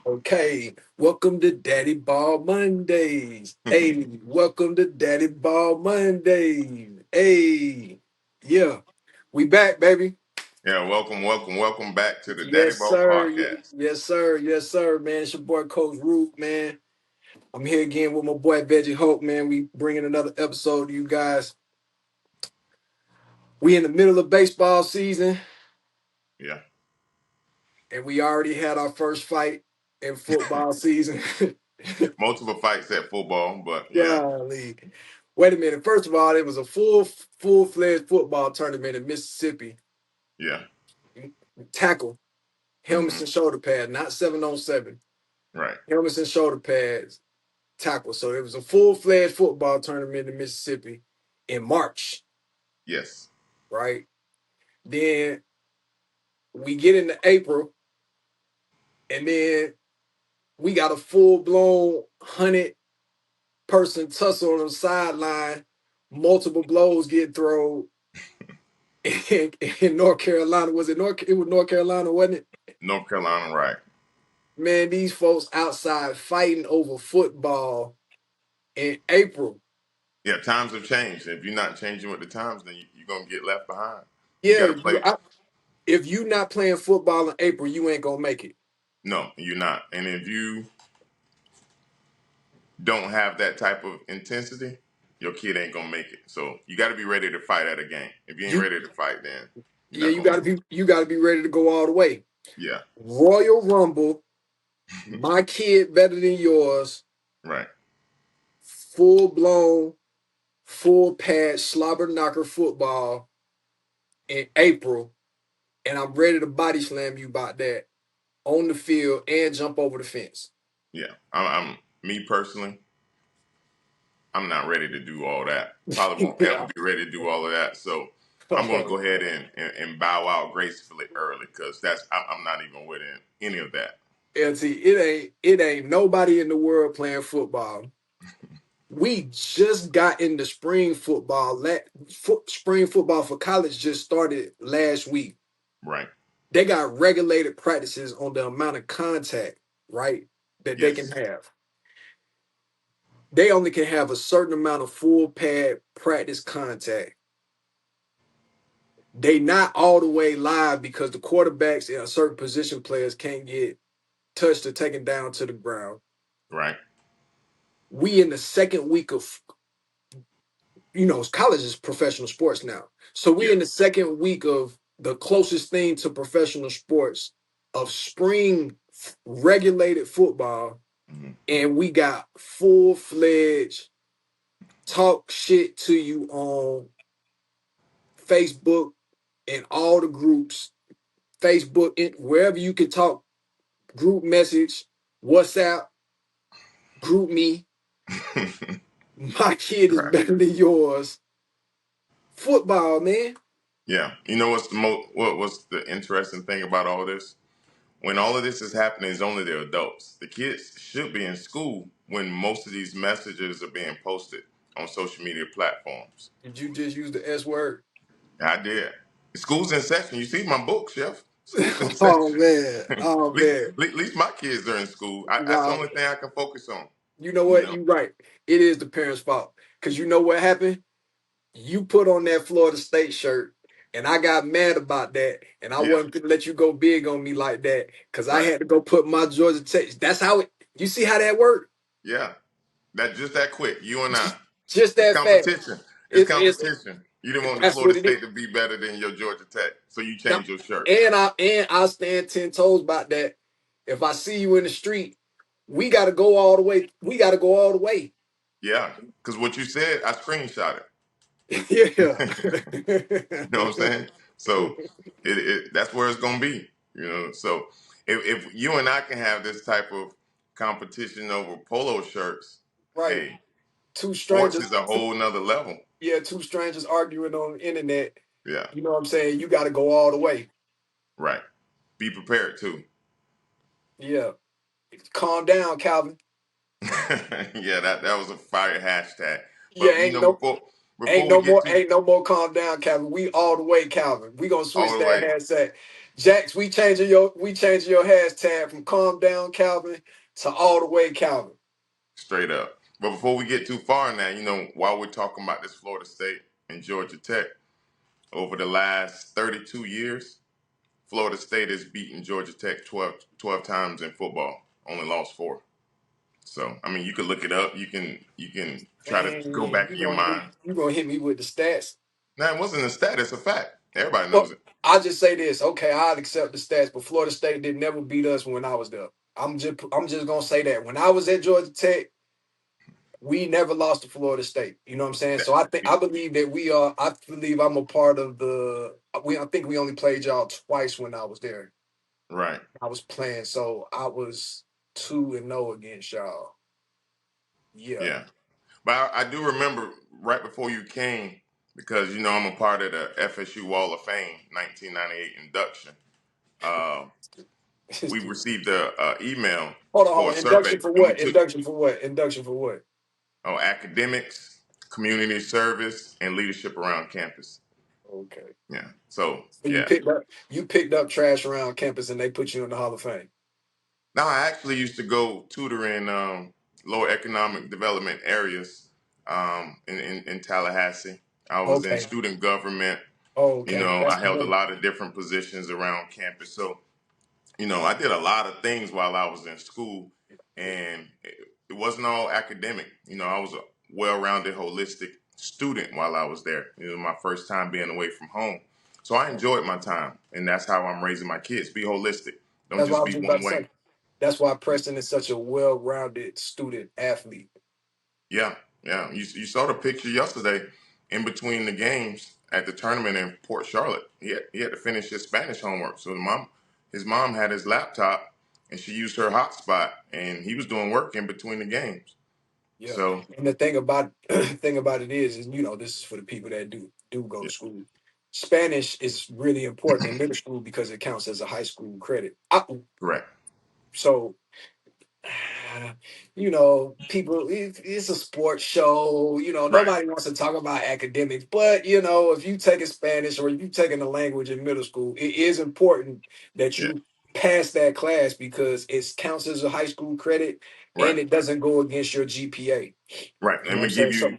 Okay, welcome to Daddy Ball Mondays. Hey, welcome to Daddy Ball Mondays. Hey, yeah, we back, baby. Yeah, welcome back to the Daddy Yes, Ball sir. Podcast. Yes, sir. Yes, sir, man. It's your boy Coach Root, man. I'm here again with my boy Veggie Hope, man. We bringing another episode to you guys. We in the middle of baseball season, Yeah, and we already had our first fight in football season. multiple fights at football, but yeah, Golly. Wait a minute. First of all, it was a full-fledged football tournament in Mississippi. yeah, Tackle, helmets hmm and shoulder pads, not 7-on-7. right, Helmets and shoulder pads, tackle. So it was a full-fledged football tournament in Mississippi in March, yes, right? Then we get into April, and then we got a full-blown 100-person tussle on the sideline, multiple blows get thrown in North Carolina. Was it North? It was North Carolina, wasn't it? North Carolina, right. Man, these folks outside fighting over football in April. Yeah, times have changed. If you're not changing with the times, then you're gonna get left behind. You got Yeah, to play. if you not playing football in April, you ain't gonna make it. No, you're not. And if you don't have that type of intensity, your kid ain't gonna make it. So you got to be ready to fight at a game. If you ain't You ready to fight, then you're yeah, not gonna make it. you gotta be ready to go all the way. Yeah, Royal Rumble, my kid better than yours, right. full blown, full pad slobber knocker football in April, and I'm ready to body slam you about that on the field and jump over the fence. Yeah, I'm me personally. I'm not ready to do all that. Probably won't ever Yeah. be ready to do all of that. So I'm going to go ahead and bow out gracefully early because I'm not even with any of that. And see, it ain't nobody in the world playing football. We just got into spring football. Spring football for college just started last week. Right. They got regulated practices on the amount of contact, right, that they can Yes. have. They only can have a certain amount of full pad practice contact. They not all the way live because the quarterbacks and certain position players can't get touched or taken down to the ground. Right. We in the second week of, college is professional sports now. So we Yeah. in the second week of the closest thing to professional sports of spring regulated football, hmm and we got full-fledged talk shit to you on Facebook and all the groups, Facebook, wherever you can talk, group message, WhatsApp, group me. My kid is right. better than yours. Football, man. Yeah. You know what's the interesting thing about all this? When all of this is happening, is only the adults. The kids should be in school when most of these messages are being posted on social media platforms. Did you just use the S word? I did. School's in session. You see my book, Chef. School's in Oh session. man, at, oh man. least my kids are in school. That's the Nah, only thing I can focus on. you know You what? know? You right. It is the parents' fault. Cause you know what happened? You put on that Florida State shirt, and I got mad about that, and I Yeah. wasn't gonna let you go big on me like that, cause I Right. had to go put my Georgia Tech. That's how it. You see how that worked? Yeah. That just that quick. You and I. Just It's that fast. competition. It's It's competition. You didn't want that's Florida what it is. State to be better than your Georgia Tech, so you Now, changed your shirt. and I stand 10 toes about that. If I see you in the street, we got to go all the way. We got to go all the way. Yeah. Because what you said, I screenshot Yeah. it. You know what I'm saying? So that's where it's gonna be. So if you and I can have this type of competition over polo shirts, Right. hey, Two sports strangers. is a whole nother level. Yeah, two strangers arguing on the internet. Yeah, You know what I'm saying? You got to go all the way. right. Be prepared too. Yeah. Calm down, Calvin. Yeah, that was a fire hashtag. Yeah, But ain't no. before before we get too Ain't no more calm down, Calvin. We all the way, Calvin. We gonna all switch the that way hashtag. Jax, we changing your hashtag from calm down, Calvin, to all the way, Calvin. straight up. But before we get too far now, while we're talking about this Florida State and Georgia Tech, over the last 32 years, Florida State has beaten Georgia Tech 12 times in football, only lost four. So, I mean, you can look it up. You can try to Man, go back in your mind. you gonna hit me with the stats. Now, it wasn't a stat; it's a fact. Everybody knows Well, it. I'll just say this. Okay, I'll accept the stats, but Florida State did never beat us when I was there. I'm just gonna say that. When I was at Georgia Tech, we never lost to Florida State. You know what I'm saying? So I believe that we are. I believe I'm a part of the. I think we only played y'all twice when I was there. Right. I was playing, so I was 2-0 against y'all. Yeah. Yeah. But I do remember right before you came, because I'm a part of the FSU Wall of Fame 1998 induction. Uh, we received a email Hold for a on. survey, Induction for and we what? took Induction for what? Induction for what? academics, community service, and leadership around campus. Okay. Yeah. So So yeah. you picked up trash around campus and they put you in the Hall of Fame. Now I actually used to go tutor in lower economic development areas in Tallahassee. I was in Okay. student government. Okay. I That's held a good. lot of different positions around campus. So, I did a lot of things while I was in school, Yeah. and it wasn't all academic. I was a well-rounded, holistic student while I was there. It was my first time being away from home. So I enjoyed my time, and that's how I'm raising my kids. Be holistic. Don't That's what I just was be just about one to way. say. That's why Preston is such a well-rounded student athlete. Yeah, yeah. You saw the picture yesterday in between the games at the tournament in Port Charlotte. He had to finish his Spanish homework. So his mom had his laptop and she used her hotspot and he was doing work in between the games. Yeah. So And the thing about thing about it is this is for the people that do go yeah, to school. Spanish is really important in middle school because it counts as a high school credit. correct. So people, it's a sports show. Right. Nobody wants to talk about academics, but if you taking Spanish or if you taking a language in middle school, it is important that Yeah. you pass that class because it counts as a high school credit Right. and it doesn't go against your GPA. Right. You know Let what I'm me give saying? you So,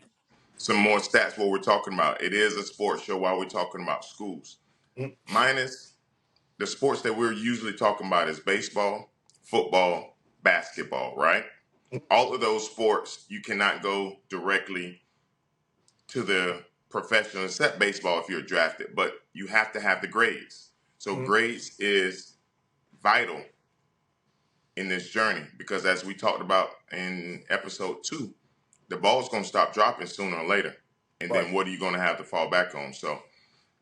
some more stats what we're talking about. It is a sports show while we're talking about schools. mm, Minus the sports that we're usually talking about is baseball, football, basketball, right? mm, All of those sports, you cannot go directly to the professional, except baseball if you're drafted, but you have to have the grades. So mm, grades is vital in this journey because as we talked about in episode 2, the ball's going to stop dropping sooner or later. And right, then what are you going to have to fall back on? So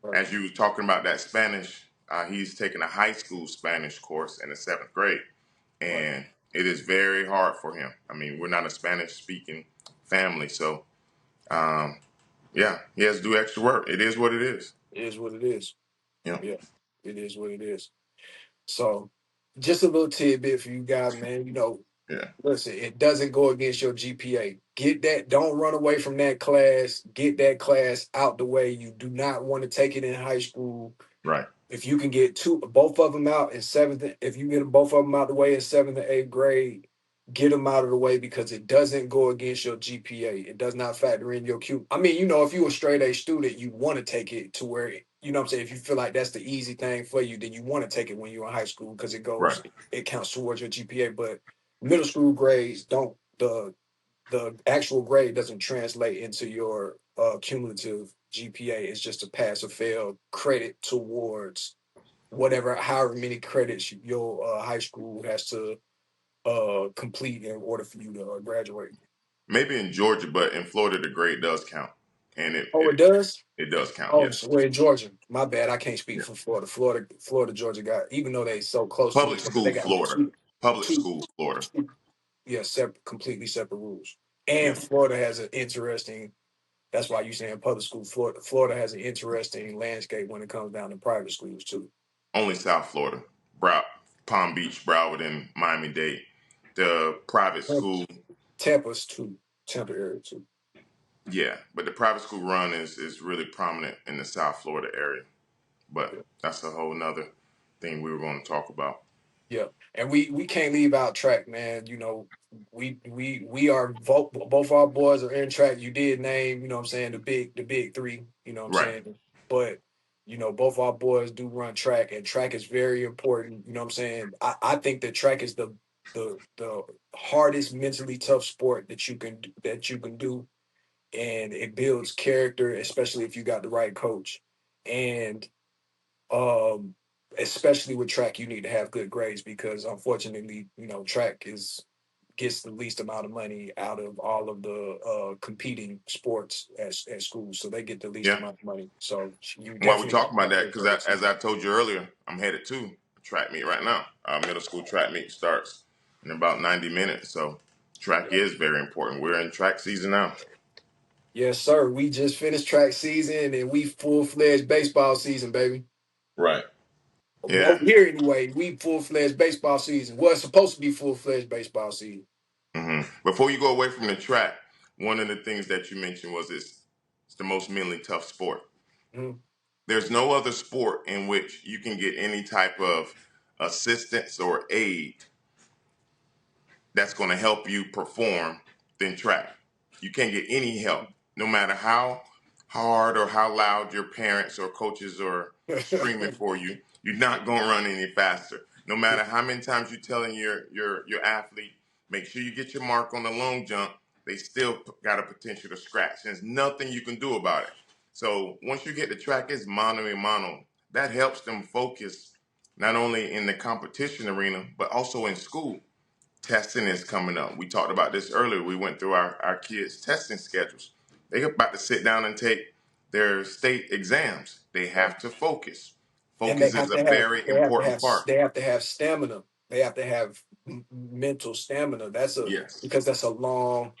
right, as you were talking about that Spanish, he's taking a high school Spanish course in the 7th grade. right. And it is very hard for him. I mean, we're not a Spanish speaking family. So, um, yeah, he has to do extra work. It is what it is. It is what it is. Yeah, Yeah, it is what it is. So, just a little tidbit for you guys, man. yeah, Listen, it doesn't go against your GPA. Get that. Don't run away from that class. Get that class out the way. You do not want to take it in high school. right, If you can get both of them out in seventh, if you get both of them out the way in seventh and eighth grade, get them out of the way because it doesn't go against your GPA. It does not factor in your Q. I mean, if you're a straight A student, you want to take it to where, what I'm saying? If you feel like that's the easy thing for you, then you want to take it when you're in high school because right. it counts towards your GPA. But middle school grades don't, the actual grade doesn't translate into your cumulative GPA. It's just a pass or fail credit towards however many credits your high school has to complete in order for you to graduate. Maybe in Georgia, but in Florida, the grade does count, and it Oh, it it, does. it does count. Oh, Yes. so we're in Georgia. My bad. I can't speak Yeah. for Florida. Florida, Georgia got even though they so close to Public each other, they school, got Florida. Public two, school, Florida. two yeah, completely separate rules. Yeah. And Florida has an interesting. That's why you saying public school. Florida has an interesting landscape when it comes down to private schools too. Only South Florida, Palm Beach, Broward, and Miami-Dade. The private Tampa- school, Tampa's too. Tampa area too. Yeah, but the private school run is really prominent in the South Florida area. But that's a whole nother thing we were going to talk about. Yeah, and we can't leave out track, man. You know, we are both our boys are in track. You did name, you know what I'm saying, the big three, you know what I'm Right. saying? But you know, both our boys do run track, and track is very important, you know what I'm saying? I think that track is the hardest mentally tough sport that you can do, and it builds character, especially if you got the right coach. And um, especially with track, you need to have good grades because unfortunately, you know, track is gets the least amount of money out of all of the competing sports at schools. So they get the least Yeah. amount of money. So you While we definitely talk need to about have that, good because grades. as I told you earlier, I'm headed to a track meet right now. Our middle school track meet starts in about 90 minutes. So track Yeah. is very important. We're in track season now. Yes, sir. We just finished track season and we full-fledged baseball season, baby. Right. Yeah. Over here anyway, we full-fledged baseball season. Well, it's supposed to be full-fledged baseball season. Before you go away from the track, one of the things that you mentioned was it's the most mentally tough sport. Mhm. There's no other sport in which you can get any type of assistance or aid that's going to help you perform than track. You can't get any help, no matter how hard or how loud your parents or coaches are screaming for you. You're not going to run any faster. No matter how many times you're telling your athlete, make sure you get your mark on the long jump, they still got a potential to scratch. There's nothing you can do about it. So once you get the track, it's mano a mano. That helps them focus not only in the competition arena, but also in school. Testing is coming up. We talked about this earlier. We went through our kids' testing schedules. They're about to sit down and take their state exams. They Right. have to focus. And they Focus is have a to have very important part. they have to have stamina. They have to have mental stamina. That's a Yes. because that's a long,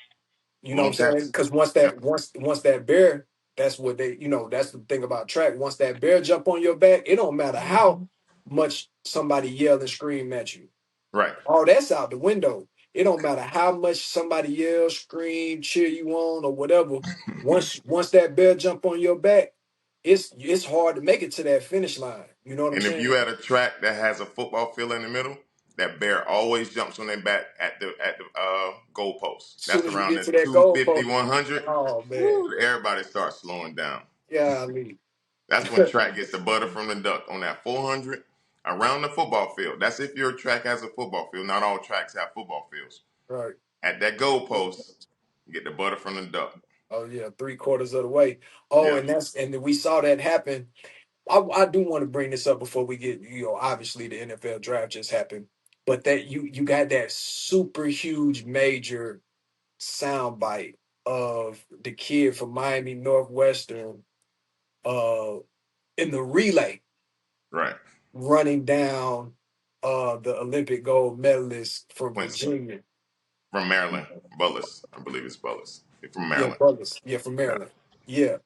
you know what I'm Long saying? test. Because Yep. once that bear, that's what they, you know, that's the thing about track. Once that bear jump on your back, it don't matter how much somebody yell and scream at you. Right. All that's out the window. It don't matter how much somebody yell, scream, cheer you on, or whatever. Once that bear jump on your back, it's hard to make it to that finish line. You know what I'm And if saying? you at a track that has a football field in the middle, that bear always jumps on their back at the goalpost. As soon That's as you around get the to that goal 250, post, 100. oh man, Woo, everybody starts slowing down. yeah, I mean, That's when track gets the butter from the duck on that 400 around the football field. That's if your track has a football field. Not all tracks have football fields. right. At that goalpost, you get the butter from the duck. Oh yeah, three-quarters of the way. Oh, Yeah, and we saw that happen. I do want to bring this up before we get, you know, obviously the NFL draft just happened, but that you got that super huge major soundbite of the kid from Miami Northwestern uh in the relay right. running down the Olympic gold medalist from Quincy Virginia. from Maryland. Bullis, I believe it's Bullis. From Yeah, Maryland. brothers. Yeah, from Yeah. Maryland. Yeah.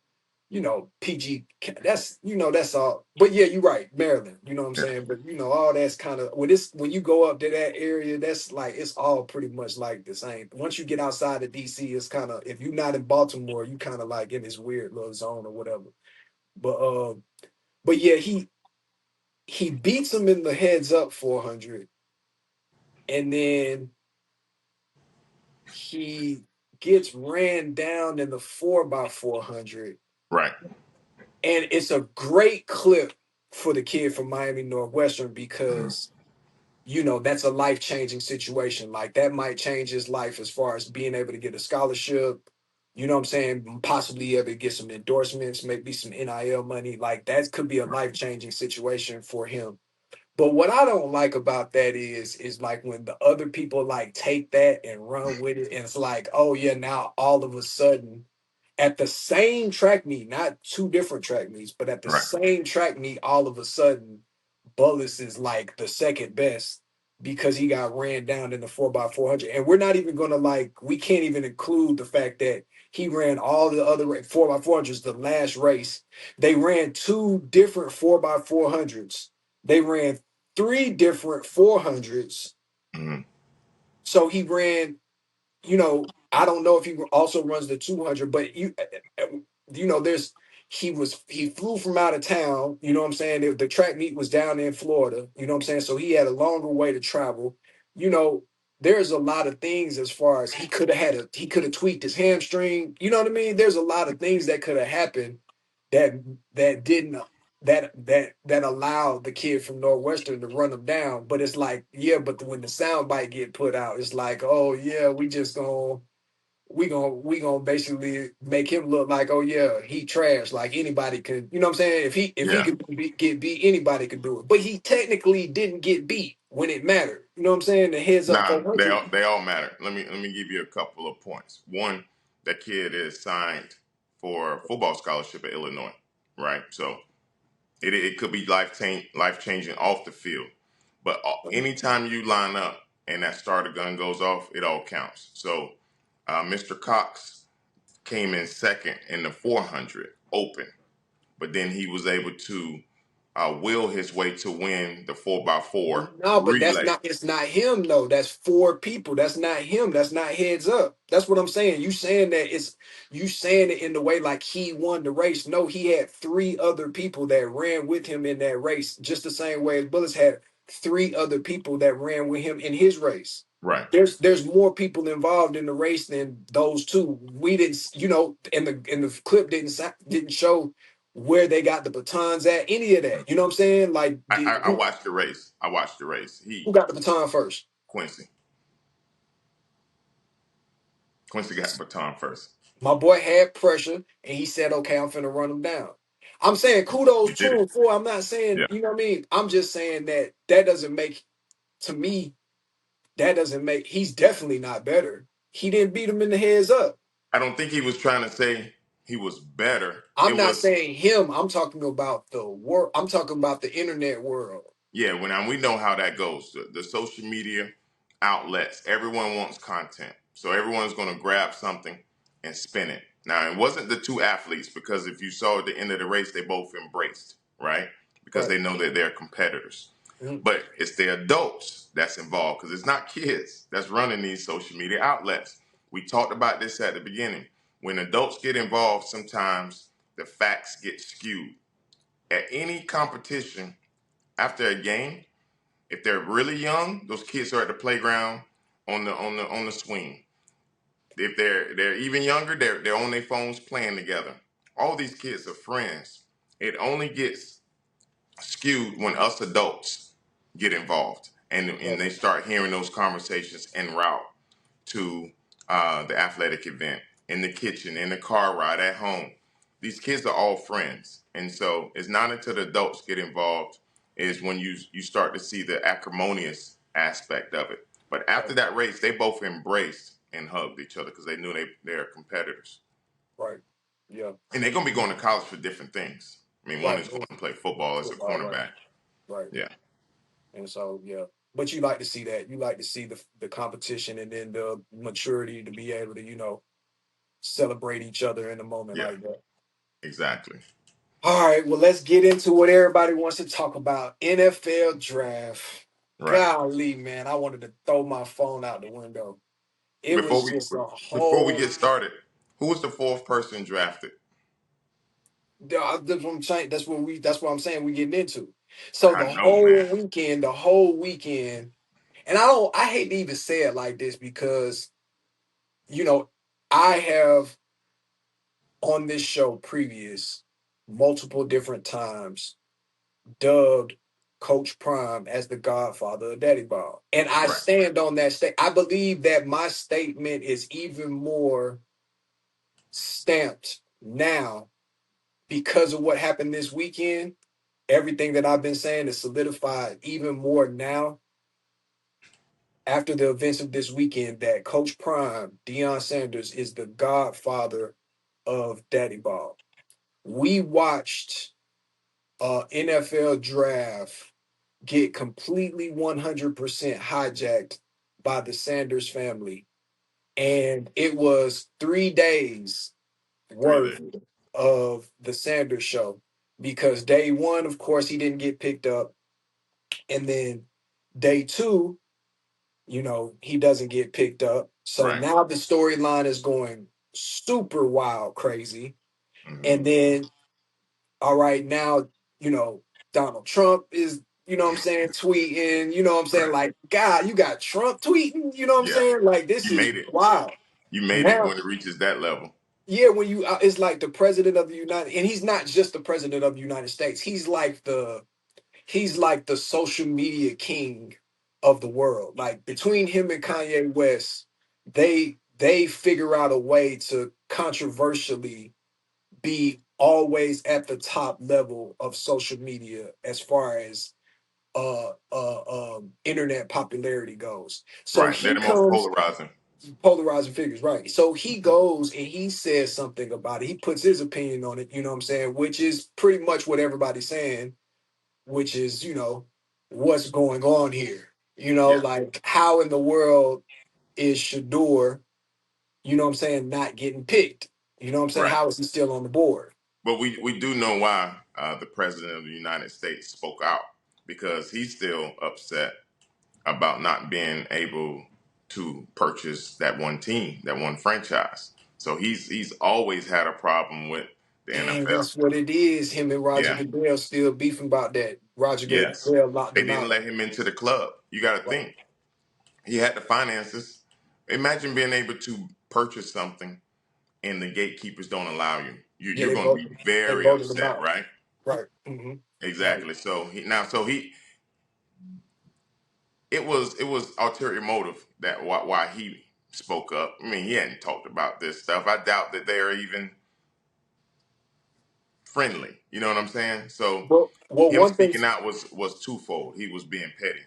You know, PG, that's, you know, that's all. But yeah, you're right, Maryland. You know what I'm Yeah. saying? But you know, all that's kind of when you go up to that area, that's like it's all pretty much like the same. Once you get outside of DC, it's kind of if you're not in Baltimore, you kind of like in this weird little zone or whatever. But but yeah, he beats him in the heads up 400, and then he gets ran down in the 4x400. Right. And it's a great clip for the kid from Miami Northwestern because you know that's a life-changing situation. Like that might change his life as far as being able to get a scholarship, you know what I'm saying, possibly able to get some endorsements, maybe some NIL money. Like that could be a life-changing situation for him. But what I don't like about that is like when the other people like take that and run with it, and it's like, oh yeah, now all of a sudden at the same track meet, not two different track meets, but at the Right. same track meet, all of a sudden, Bullis is like the second best because he got ran down in the 4x400. And we're not even gonna like, we can't even include the fact that he ran all the other 4x400s the last race. They ran two different 4x400s. They ran three different 400s. Mhm. So he ran, you know, I don't know if he also runs the 200, but there's he flew from out of town. You know what I'm saying? The track meet was down in Florida. You know what I'm saying? So he had a longer way to travel. You know, there's a lot of things as far as he could have tweaked his hamstring. You know what I mean? There's a lot of things that could have happened that that didn't that allowed the kid from Northwestern to run him down. But it's like, yeah, but when the sound bite get put out, it's like, oh yeah, we gonna basically make him look like, oh yeah, he trash. Like anybody could, you know what I'm saying? If he Yeah. could get beat, anybody could do it. But he technically didn't get beat when it mattered. You know what I'm saying? The heads up Nah, 400. they all matter. Let me give you a couple of points. One, that kid is signed for a football scholarship at Illinois, right? So it could be life changing off the field. But anytime you line up and that starter gun goes off, it all counts. So Mr. Cox came in second in the 400 open, but then he was able to will his way to win the 4x4 No, but that's relay. not. It's not him though. That's four people. That's not him. That's not heads up. That's what I'm saying. You saying it in the way like he won the race. No, he had three other people that ran with him in that race, just the same way as Bullis had three other people that ran with him in his race. Right. There's more people involved in the race than those two. We didn't, and the clip didn't show where they got the batons at, any of that. You know what I'm saying? Like, I watched the race. I watched the race. who got the baton first? Quincy. Quincy got the baton first. My boy had pressure, and he said, "Okay, I'm finna run him down." I'm saying kudos He did to it. him for. I'm not saying, Yeah. you know what I mean. I'm just saying that doesn't make, to me, that doesn't make. He's definitely not better. He didn't beat him in the heads up. I don't think he was trying to say he was better. I'm It not was, saying him. I'm talking about the world. I'm talking about the internet world. yeah, when we know how that goes. The social media outlets, everyone wants content. So everyone's going to grab something and spin it. Now, it wasn't the two athletes because if you saw at the end of the race, they both embraced, right? Because Right. they know that they're competitors. Mhm. But it's the adults that's involved because it's not kids that's running these social media outlets. We talked about this at the beginning. When adults get involved, sometimes the facts get skewed. At any competition, after a game, if they're really young, those kids are at the playground on the swing. If they're even younger, they're on their phones playing together. All these kids are friends. It only gets skewed when us adults get involved and Right. they start hearing those conversations en route to the athletic event, in the kitchen, in the car ride, at home. These kids are all friends. And so it's not until the adults get involved is when you start to see the acrimonious aspect of it. But after Right. that race, they both embraced and hugged each other because they knew they're competitors. Right. Yeah. And they're going to be going to college for different things. I mean, one Right. is going to play football as a Football. Right. cornerback. Right. Yeah. And so, yeah. But you like to see that. You like to see the competition and then the maturity to be able to, celebrate each other in a moment Yeah. like that. Exactly. All right, well, let's get into what everybody wants to talk about. NFL draft. Right. Golly, man, I wanted to throw my phone out the window. It Before was we just a before we whole. get started, who was the fourth person drafted? That's what I'm saying. That's what I'm saying. We getting into. So I know, man. the whole weekend, and I hate to even say it like this because you know I have on this show previous multiple different times dubbed Coach Prime as the godfather of Daddy Ball. And I Right. stand on that state. I believe that my statement is even more stamped now because of what happened this weekend. Everything that I've been saying is solidified even more now after the events of this weekend that Coach Prime, Deion Sanders, is the godfather of Daddy Ball. We watched NFL draft get completely 100% hijacked by the Sanders family. And it was 3 days 3 days. worth of the Sanders show because day one, of course, he didn't get picked up. And then day two, he doesn't get picked up. So Right. now the storyline is going super wild, crazy. Hmm. And then, all right, now, Donald Trump is, what I'm saying, tweeting, what I'm saying? Right. Like, God, you got Trump tweeting, what I'm Yeah. saying? Like, this You is made it. wild. You made it Now, when it reaches that level. yeah, when it's like the president of the United, and he's not just the president of the United States. He's like the social media king of the world. Like between him and Right. Kanye West, they figure out a way to controversially be always at the top level of social media as far as internet popularity goes. So Right. They're he the most comes polarizing. polarizing figures, right? So he goes and he says something about it. He puts his opinion on it, what I'm saying, which is pretty much what everybody's saying, which is, what's going on here. Yeah. Like how in the world is Shador, what I'm saying, not getting picked? You know what I'm saying? Right. How is he still on the board? But we do know why the president of the United States spoke out because he's still upset about not being able to purchase that one team, that one franchise. So he's always had a problem with the And NFL. that's what it is. Him and Roger Yeah. Goodell still beefing about that. Roger Yes. Goodell locked They him didn't out. let him into the club. You got to Right. think he had the finances. Imagine being able to purchase something and the gatekeepers don't allow you. Yeah, You're they going to voted. be They very voted him upset, out. right? Right. Hmm. Right. Exactly. So he it was ulterior motive that why he spoke up. I mean, he hadn't talked about this stuff. I doubt that they're even friendly. You know what I'm saying? So Well, him one thing. speaking out was twofold. He was being petty.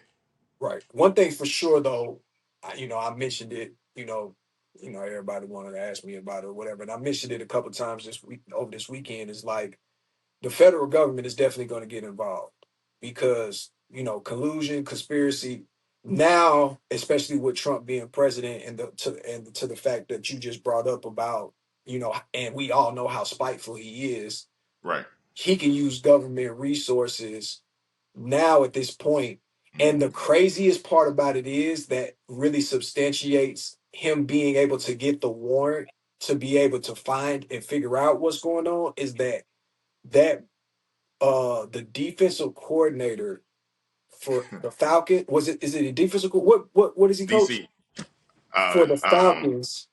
Right. One thing for sure, though, I mentioned it. Everybody wanted to ask me about it or whatever, and I mentioned it a couple times this week over this weekend. Is like the federal government is definitely going to get involved because collusion, conspiracy. Now, especially with Trump being president, and to the fact that you just brought up about and we all know how spiteful he is. Right. He can use government resources now at this point. And the Hmm. craziest part about it is that really substantiates him being able to get the warrant to be able to find and figure out what's going on is that the defensive coordinator for the Falcon is it a defensive what is he coach DC. for the Um. Falcons?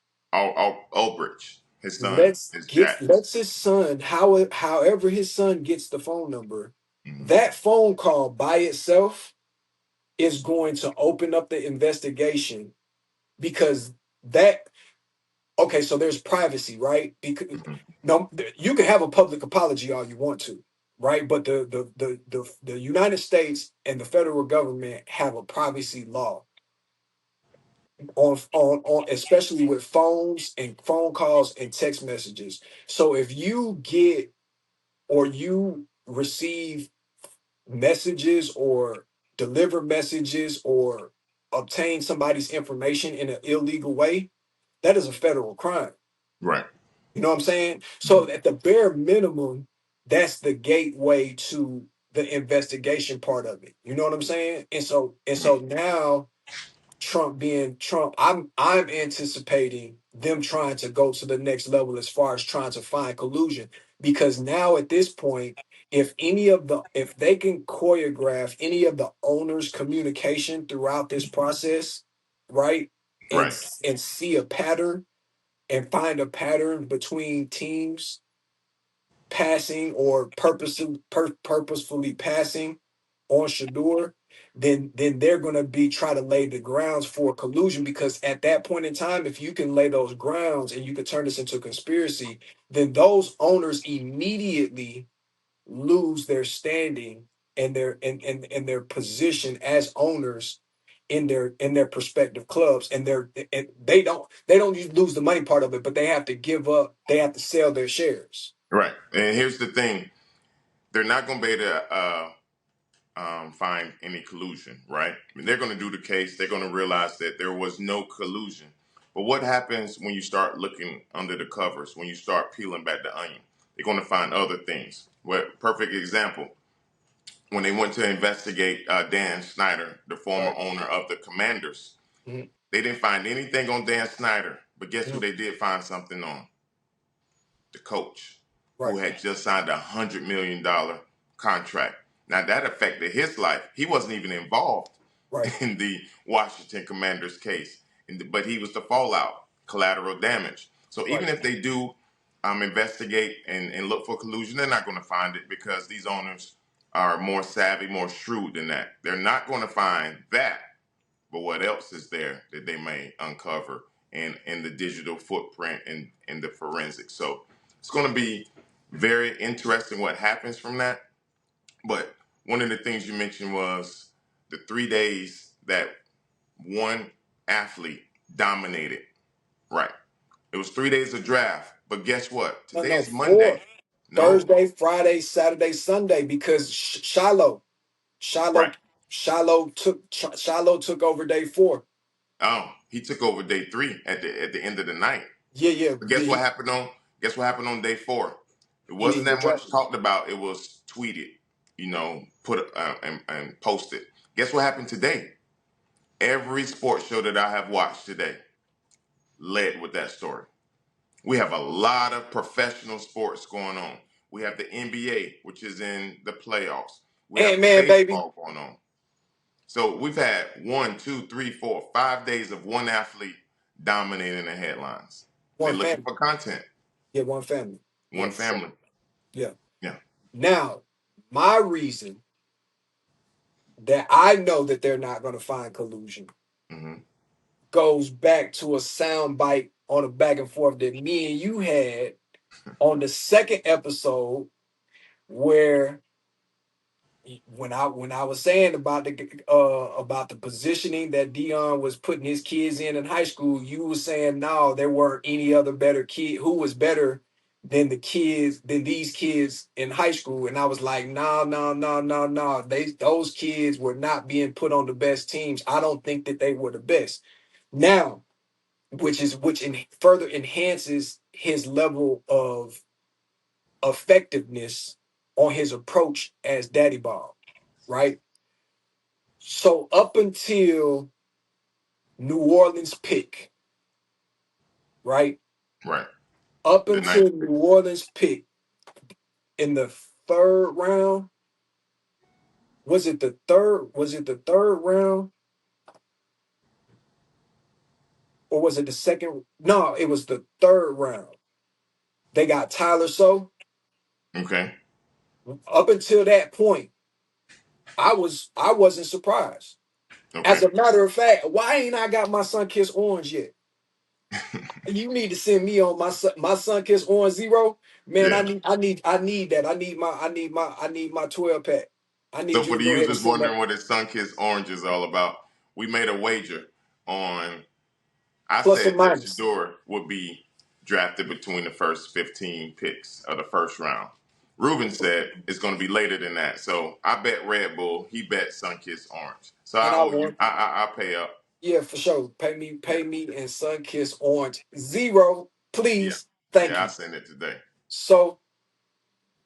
Ulbrich, his son, is Jack. Lets his son, however his son gets the phone number, Hmm. that phone call by itself is going to open up the investigation because that okay, so there's privacy, right? Because Hmm. no, you can have a public apology all you want to, right? But the United States and the federal government have a privacy law on especially with phones and phone calls and text messages. So if you get or you receive messages or deliver messages or obtain somebody's information in an illegal way, that is a federal crime. Right. You know what I'm saying? Hmm. So at the bare minimum, that's the gateway to the investigation part of it. You know what I'm saying? And so now Trump being Trump, I'm anticipating them trying to go to the next level as far as trying to find collusion because now at this point, if they can choreograph any of the owners' communication throughout this process, right, and Right. and see a pattern and find a pattern between teams passing or purposefully passing on Shador, then they're going to be try to lay the grounds for collusion because at that point in time, if you can lay those grounds and you could turn this into a conspiracy, then those owners immediately lose their standing and their position as owners in their prospective clubs and they don't lose the money part of it but they have to sell their shares. Right. And here's the thing: they're not going to be able to find any collusion. Right. I mean, they're going to do the case. They're going to realize that there was no collusion. But what happens when you start looking under the covers? When you start peeling back the onion, they're going to find other things. What perfect example? When they went to investigate Dan Snyder, the former Right. owner of the Commanders. Mhm. They didn't find anything on Dan Snyder, but guess who Mhm. they did find something on? The coach, who Right, had just signed $100 million contract. Now that affected his life. He wasn't even involved right, in the Washington Commanders case, but he was the fallout, collateral damage. So right. even if they do investigate and look for collusion, they're not going to find it because these owners are more savvy, more shrewd than that. They're not going to find that, but what else is there that they may uncover in the digital footprint and in the forensics? So it's going to be very interesting what happens from that. But one of the things you mentioned was the 3 days that one athlete dominated. Right. It was 3 days of draft. But guess what? No, Today no, is Monday. 4. No. Thursday, Friday, Saturday, Sunday, because Shiloh, Right. Shiloh took over day 4. Oh, he took over day three at the end of the night. Yeah, yeah. But guess what happened on day four? It He wasn't didn't get that much drafted. talked about. It was tweeted, put and posted. Guess what happened today? Every sports show that I have watched today led with that story. We have a lot of professional sports going on. We have the NBA, which is in the playoffs. We have Ant-Man, baby. baseball going on. So we've had 1, 2, 3, 4, 5 days of one athlete dominating the headlines. They're One looking family. for content. Yeah, one family. Yeah, One for sure. family. Yeah. Yeah. Now, my reason that I know that they're not going to find collusion Hmm. goes back to a sound bite on a back and forth that me and you had on the second episode where when I was saying about the positioning that Dion was putting his kids in high school, you were saying no, there weren't any other better kid who was better than these kids in high school, and I was like, no, no, no, no, no, those kids were not being put on the best teams. I don't think that they were the best. Now, further enhances his level of effectiveness on his approach as Daddy Bob, right? So up until New Orleans pick, right? Right. Up The ninth until New pick. Orleans pick in the third round, was it the third? Was it the third round or was it the second? No, it was the third round. They got Tyler. So Okay. up until that point, I wasn't surprised. As Okay. a matter of fact, why ain't I got my Sun Kiss Orange yet? You need to send me on my Sun Kiss Orange Zero. Man, Yeah. I need that. I need my 12 pack. I So need you for to the go ahead and users send wondering that what this Sunkist Orange is all about, we made a wager on. I plus or said that minus. Shador would be drafted between the first 15 picks of the first round. Ruben said it's going to be later than that. So I bet Red Bull. He bet Sunkist Orange. So And I I owe you. won. I pay up. Yeah, for sure. Yeah. Pay me and Sun Kiss Orange Zero, Yeah. please. Thank Yeah. I you. send it today. So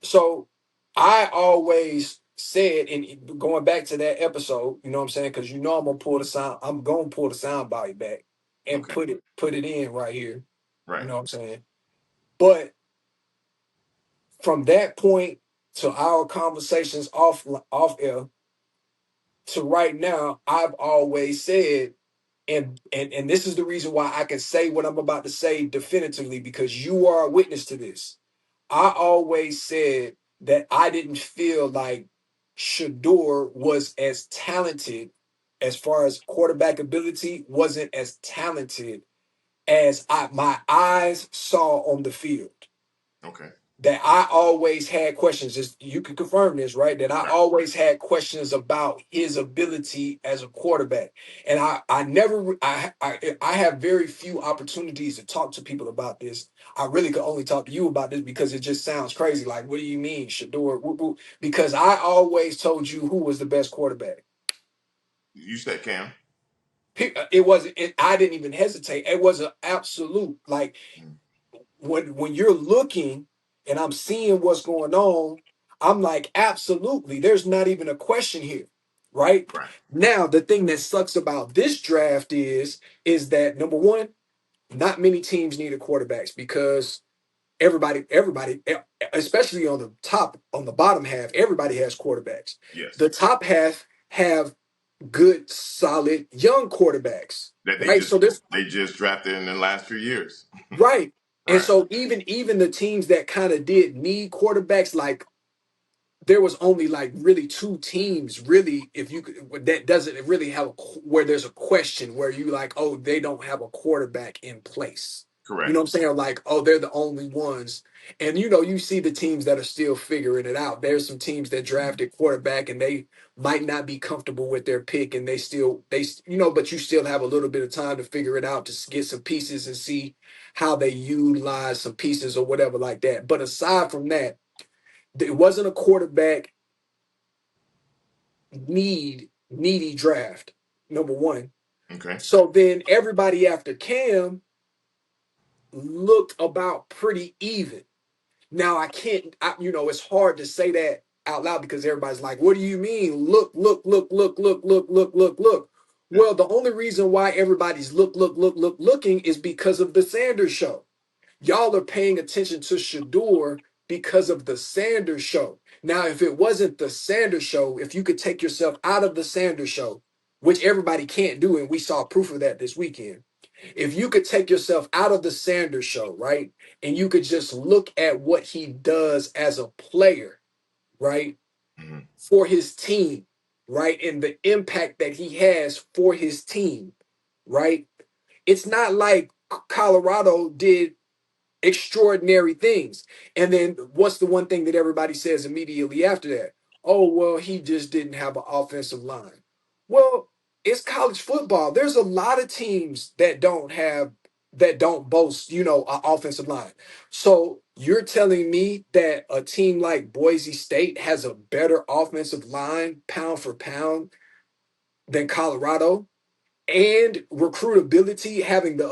so I always said, and going back to that episode, you know what I'm saying? Because I'm gonna pull the sound body back and Okay. put it in right here. You Right. know what I'm saying? But from that point to our conversations off air to right now, I've always said, and this is the reason why I can say what I'm about to say definitively, because you are a witness to this. I always said that I didn't feel like Shador was as talented as far as quarterback ability, wasn't as talented as my eyes saw on the field. Okay. That I always had questions. You can confirm this, right? That I Right. always had questions about his ability as a quarterback, and I never I have very few opportunities to talk to people about this. I really could only talk to you about this because it just sounds crazy. Like, what do you mean, Shador? Whoop, whoop. Because I always told you who was the best quarterback. You said Cam. It wasn't. I didn't even hesitate. It was an absolute like Mm. when you're looking and I'm seeing what's going on, I'm like, absolutely, there's not even a question here, right? Right. Now, the thing that sucks about this draft is that number one, not many teams need a quarterbacks because everybody, especially on the top, on the bottom half, everybody has quarterbacks. Yes. The top half have good, solid young quarterbacks, That right? So this they just drafted in the last few years. right. And Right. so even the teams that kind of did need quarterbacks, like there was only like really two teams really if you could that doesn't really have where there's a question where you like, oh, they don't have a quarterback in place. You know Correct. what I'm saying? Like, oh, they're the only ones. And you see the teams that are still figuring it out. There's some teams that drafted quarterback and they might not be comfortable with their pick and but you still have a little bit of time to figure it out to get some pieces and see how they utilize some pieces or whatever like that. But aside from that, it wasn't a quarterback needy draft, number one. Okay. So then everybody after Cam looked about pretty even. Now I can't, it's hard to say that out loud because everybody's like, "What do you mean? Look, look, look, look, look, look, look, look, look." Yeah. Well, the only reason why everybody's looking is because of the Sanders show. Y'all are paying attention to Shador because of the Sanders show. Now, if it wasn't the Sanders show, if you could take yourself out of the Sanders show, which everybody can't do, and we saw proof of that this weekend. If you could take yourself out of the Sanders show, right, and you could just look at what he does as a player, right, Hmm. for his team, right, and the impact that he has for his team, right, it's not like Colorado did extraordinary things. And then what's the one thing that everybody says immediately after that? Oh, well, he just didn't have an offensive line. Well, it's college football. There's a lot of teams that don't boast, an offensive line. So you're telling me that a team like Boise State has a better offensive line pound for pound than Colorado? And recruitability, having the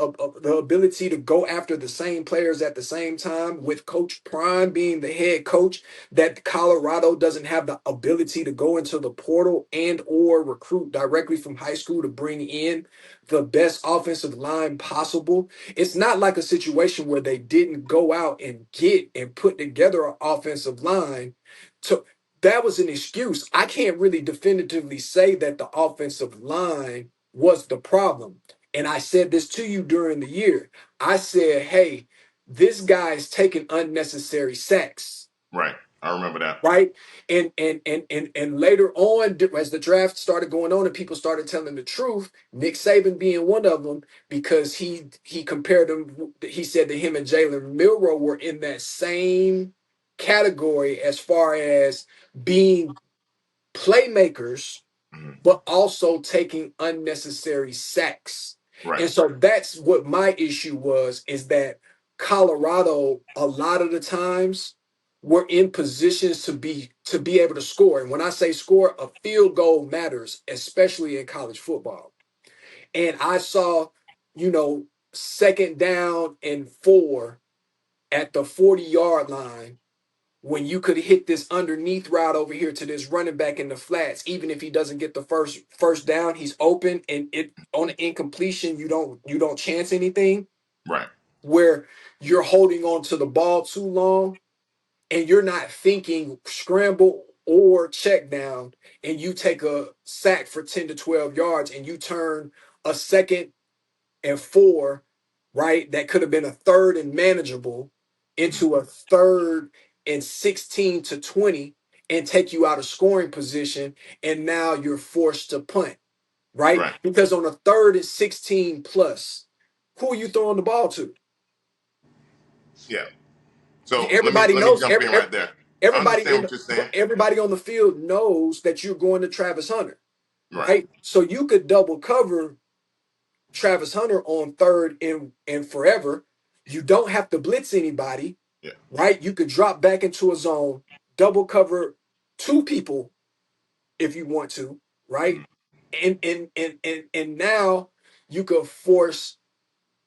ability to go after the same players at the same time, with Coach Prime being the head coach, that Colorado doesn't have the ability to go into the portal and or recruit directly from high school to bring in the best offensive line possible. It's not like a situation where they didn't go out and get and put together an offensive line to that was an excuse. I can't really definitively say that the offensive line was the problem. And I said this to you during the year. I said, hey, this guy's taking unnecessary sacks, Right. I remember that. right? And later on, as the draft started going on and people started telling the truth, Nick Saban being one of them, because he compared them, he said that him and Jalen Milroe were in that same category as far as being playmakers Hmm. but also taking unnecessary sacks. Right. And so that's what my issue was, is that Colorado a lot of the times were in positions to be able to score. And when I say score, a field goal matters, especially in college football. And I saw, you know, second down and 4 at the 40-yard line when you could hit this underneath route over here to this running back in the flats. Even if he doesn't get the first down, he's open, and it on an incompletion, you don't chance anything, Right. where you're holding on to the ball too long and you're not thinking scramble or check down, and you take a sack for 10 to 12 yards and you turn a second and 4, right? That could have been a third and manageable Hmm. into a third and 16 to 20 and take you out of scoring position. And now you're forced to punt, right? Right. Because on a third and 16 plus, who are you throwing the ball to? Yeah. So Everybody let me knows, jump in right there. I everybody understand in what you're saying. everybody on the field knows that you're going to Travis Hunter, Right. right? So you could double cover Travis Hunter on third and forever. You don't have to blitz anybody, Yeah. right? You could drop back into a zone, double cover 2 people if you want to, right? Hmm. And now you could force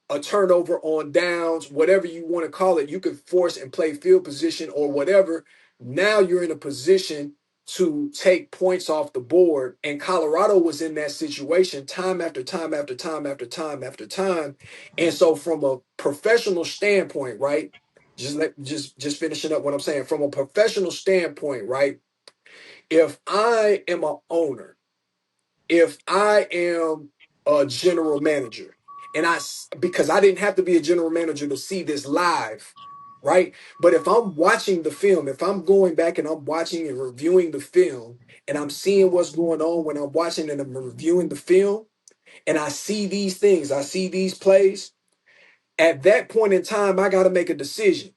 a turnover on downs, whatever you want to call it. You could force and play field position or whatever. Now you're in a position to take points off the board. And Colorado was in that situation time after time after time after time after time. And so from a professional standpoint, right? Just finishing up what I'm saying. From a professional standpoint, right? If I am a owner, if I am a general manager, and because I didn't have to be a general manager to see this live, right? But if I'm watching the film, if I'm going back and I'm watching and reviewing the film, and I'm seeing what's going on when I'm watching and I'm reviewing the film, and I see these things, I see these plays, at that point in time, I got to make a decision,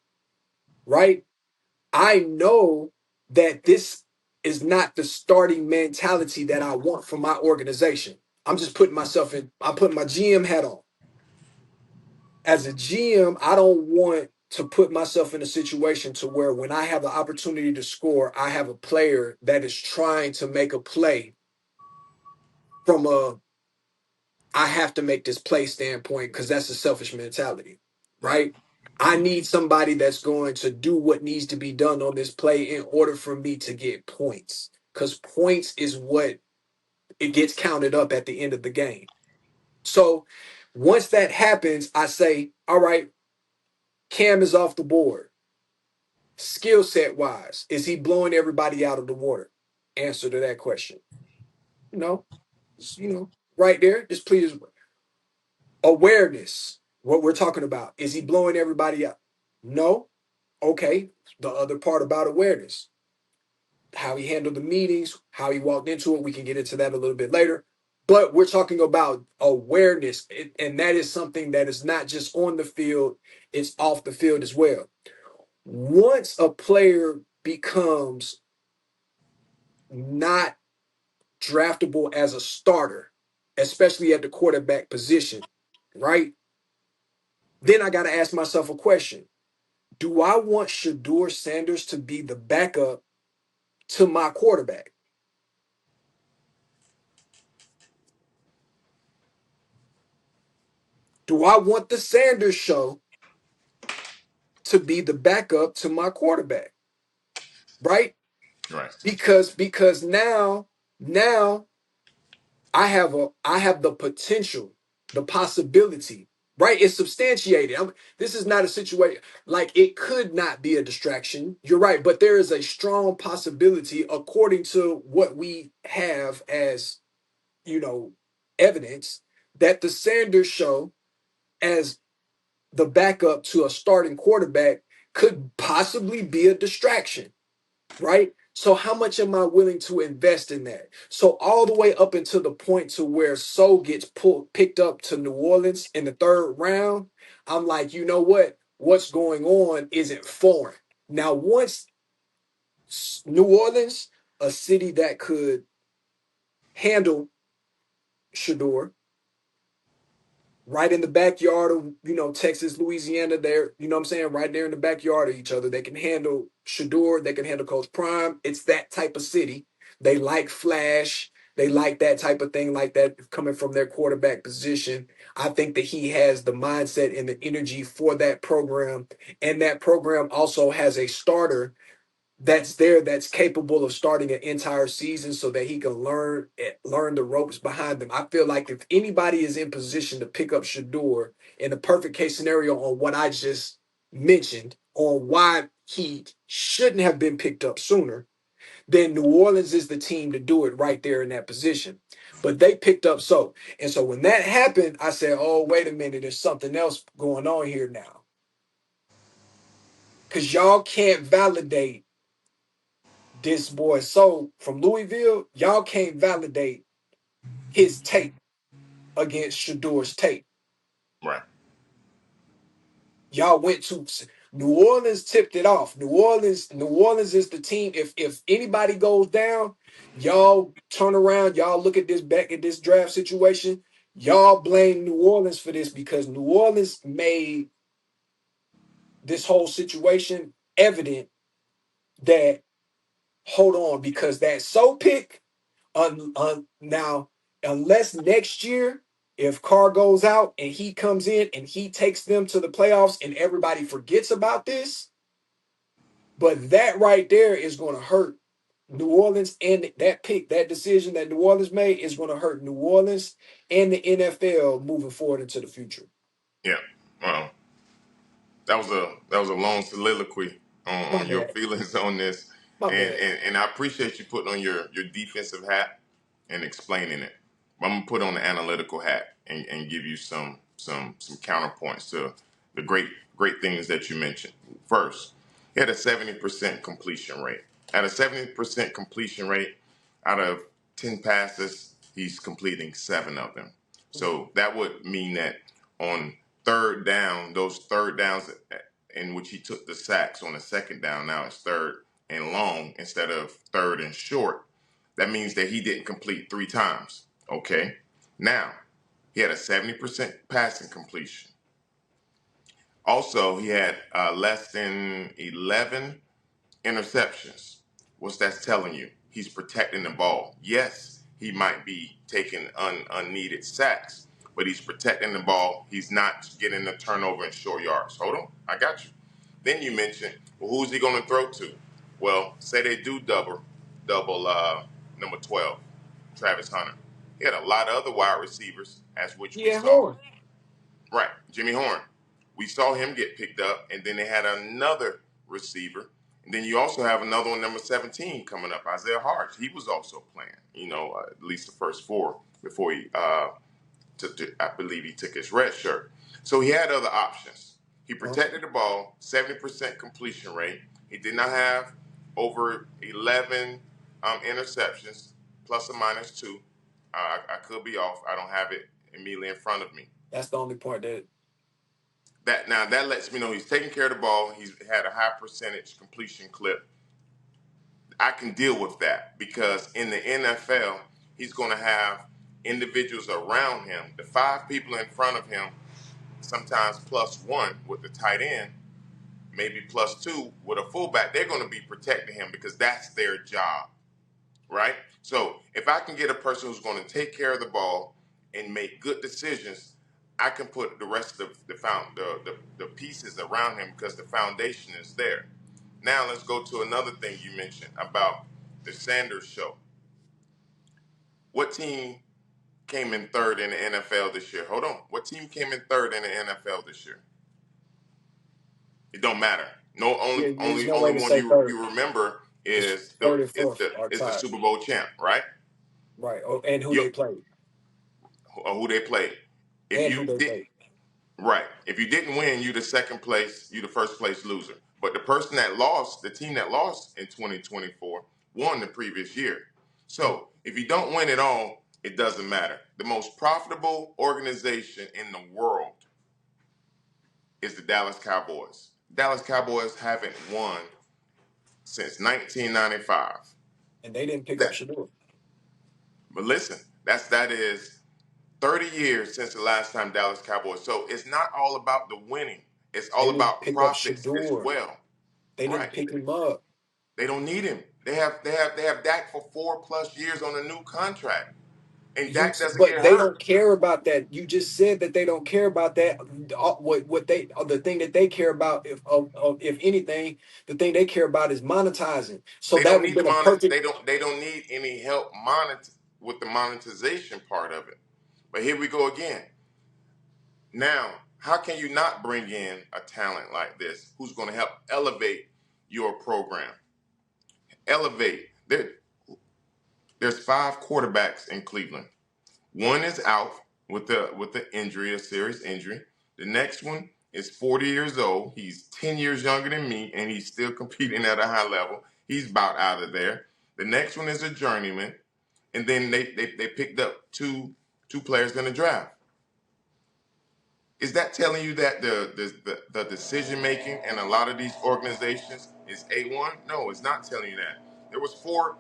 right? I know that this is not the starting mentality that I want for my organization. I'm just putting myself in, I'm putting my GM hat on. As a GM, I don't want to put myself in a situation to where when I have the opportunity to score, I have a player that is trying to make a play from a I have to make this play standpoint because that's a selfish mentality, Right. right? I need somebody that's going to do what needs to be done on this play in order for me to get points. Because points is what it gets counted up at the end of the game. So once that happens, I say, all right, Cam is off the board. Skill set wise, is he blowing everybody out of the water? Answer to that question. No. Right there, just please. Awareness, what we're talking about. Is he blowing everybody up? No. Okay. The other part about awareness, how he handled the meetings, how he walked into it, we can get into that a little bit later. But we're talking about awareness, and that is something that is not just on the field, it's off the field as well. Once a player becomes not draftable as a starter, especially at the quarterback position, right? Then I got to ask myself a question. Do I want Shedeur Sanders to be the backup to my quarterback? Do I want the Sanders show to be the backup to my quarterback? Right? Right. Because now I have the potential, the possibility, right? It's substantiated. This is not a situation like it could not be a distraction. You're right, but there is a strong possibility according to what we have as, you know, evidence that the Sanders show as the backup to a starting quarterback could possibly be a distraction, right? So how much am I willing to invest in that? So all the way up until the point to where So gets picked up to New Orleans in the third round, I'm like, you know what? What's going on isn't foreign. Now, once New Orleans, a city that could handle Shador, right in the backyard of, Texas, Louisiana, there, you know what I'm saying? Right there in the backyard of each other. They can handle Shador, they can handle Coach Prime. It's that type of city. They like flash. They like that type of thing, like that coming from their quarterback position. I think that he has the mindset and the energy for that program. And that program also has a starter that's there that's capable of starting an entire season so that he can learn the ropes behind them. I feel like if anybody is in position to pick up Shador in the perfect case scenario on what I just mentioned on why he shouldn't have been picked up sooner, then New Orleans is the team to do it right there in that position. But they picked up So. And so when that happened, I said, oh, wait a minute, there's something else going on here now. Because y'all can't validate this boy So from Louisville, y'all can't validate his tape against Shador's tape. Right. Y'all went to New Orleans, tipped it off. New Orleans is the team. If anybody goes down, y'all turn around, y'all look at this back at this draft situation. Y'all blame New Orleans for this because New Orleans made this whole situation evident that hold on, because that So pick now, unless next year, if Carr goes out and he comes in and he takes them to the playoffs and everybody forgets about this, but that right there is going to hurt New Orleans and that pick, that decision that New Orleans made is going to hurt New Orleans and the NFL moving forward into the future. Yeah. Well, that was a long soliloquy My on your bad. feelings on this, My and, bad. and I appreciate you putting on your defensive hat and explaining it. I'm gonna put on the analytical hat and give you some counterpoints to the great things that you mentioned. First, he had a 70% completion rate. At a 70% completion rate, out of 10 passes, he's completing 7 of them. So that would mean that on third down, those third downs in which he took the sacks on the second down, now it's third and long instead of third and short. That means that he didn't complete 3 times. Okay. Now, he had a 70% passing completion. Also, he had less than 11 interceptions. What's that telling you? He's protecting the ball. Yes, he might be taking unneeded sacks, but he's protecting the ball. He's not getting the turnover in short yards. Hold on, I got you. Then you mentioned, well, who's he going to throw to? Well, say they do double number 12, Travis Hunter. He had a lot of other wide receivers, as which we Yeah, saw. Horn. Right, Jimmy Horn. We saw him get picked up, and then they had another receiver. And then you also have another one, number 17, coming up, Isaiah Hart. He was also playing, at least the first 4 before he I believe he took his red shirt. So he had other options. He protected the ball, 70% completion rate. He did not have over 11 interceptions, plus or minus 2. I could be off. I don't have it immediately in front of me. That's the only part that. That lets me know he's taking care of the ball. He's had a high percentage completion clip. I can deal with that because in the NFL, he's going to have individuals around him, the 5 people in front of him, sometimes +1 with the tight end, maybe +2 with a fullback. They're going to be protecting him because that's their job, right? So if I can get a person who's going to take care of the ball and make good decisions, I can put the rest of the pieces around him because the foundation is there. Now let's go to another thing you mentioned about the Sanders show. What team came in third in the NFL this year? Hold on. What team came in third in the NFL this year? It don't matter. No, only Yeah, there's only no way only to one say you third. remember It's is the third and is fourth the are is the tied. Super Bowl champ, right? Right. Oh, and who You they played. who they played. If And who you they did played. right, if you didn't win, you the second place, you the first place loser. But the person that lost, the team that lost in 2024, won the previous year. So if you don't win at all, it doesn't matter. The most profitable organization in the world is the Dallas Cowboys. Dallas Cowboys haven't won since 1995. And they didn't pick up That, Shador. but listen, that is 30 years since the last time Dallas Cowboys. So it's not all about the winning. It's They all didn't about pick up profits as Shador. well. They Right. didn't pick him up. They don't need him. They have Dak for 4+ years on a new contract. And Dak doesn't get But they don't hurt. care about that. You just said that they don't care about that. What they the thing that they care about, if anything, the thing they care about is monetizing. So They that don't would have need the been a monet perfect. they don't need any help with the monetization part of it. But here we go again. Now, how can you not bring in a talent like this who's going to help elevate your program? Elevate. There's 5 quarterbacks in Cleveland. One is out with the injury, a serious injury. The next one is 40 years old. He's 10 years younger than me, and he's still competing at a high level. He's about out of there. The next one is a journeyman, and then they picked up two players in the draft. Is that telling you that the decision making in a lot of these organizations is A1? No, it's not telling you that. There was four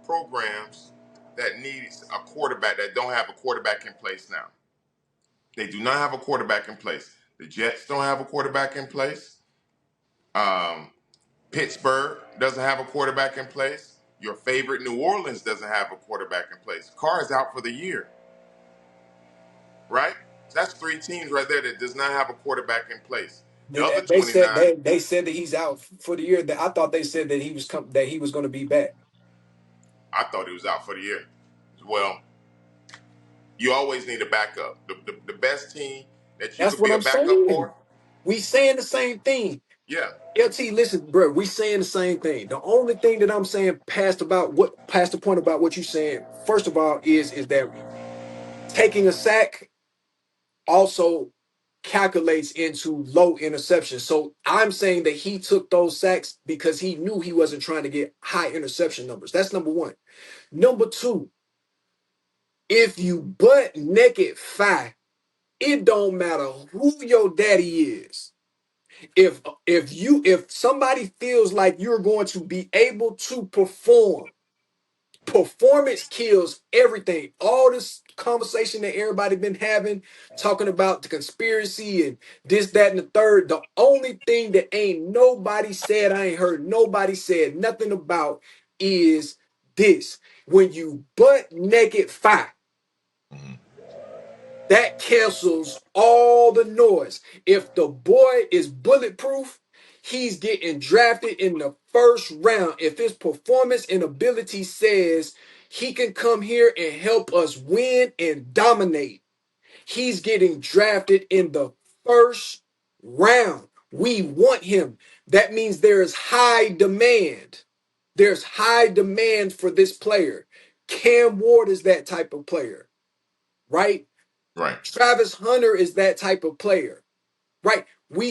programs that need a quarterback that don't have a quarterback in place now. They do not have a quarterback in place. The Jets don't have a quarterback in place. Um, Pittsburgh doesn't have a quarterback in place. Your favorite New Orleans doesn't have a quarterback in place. Carr is out for the year, right? That's 3 teams right there that does not have a quarterback in place. The other They said 29, they said that he's out for the year. That I thought they said that that he was going to be back. I thought he was out for the year. Well, you always need a backup. The best team that you That's could what be a I'm backup saying. for, We saying the same thing. yeah, LT, listen, bro, we saying the same thing. The only thing that I'm saying past the point about what you saying, first of all, is that taking a sack also calculates into low interception. So I'm saying that he took those sacks because he knew he wasn't trying to get high interception numbers. That's number one. Number two, if you butt naked fire, it don't matter who your daddy is. If somebody feels like you're going to be able to perform, performance kills everything. All this conversation that everybody been having, talking about the conspiracy and this, that, and the third. The only thing that ain't nobody said, I ain't heard nobody said nothing about is this. When you butt naked fight, that cancels all the noise. If the boy is bulletproof, he's getting drafted in the first round. If his performance and ability says he can come here and help us win and dominate, he's getting drafted in the first round. We want him. That means there is high demand. There's high demand for this player. Cam Ward is that type of player, right? right, Travis Hunter is that type of player, right? When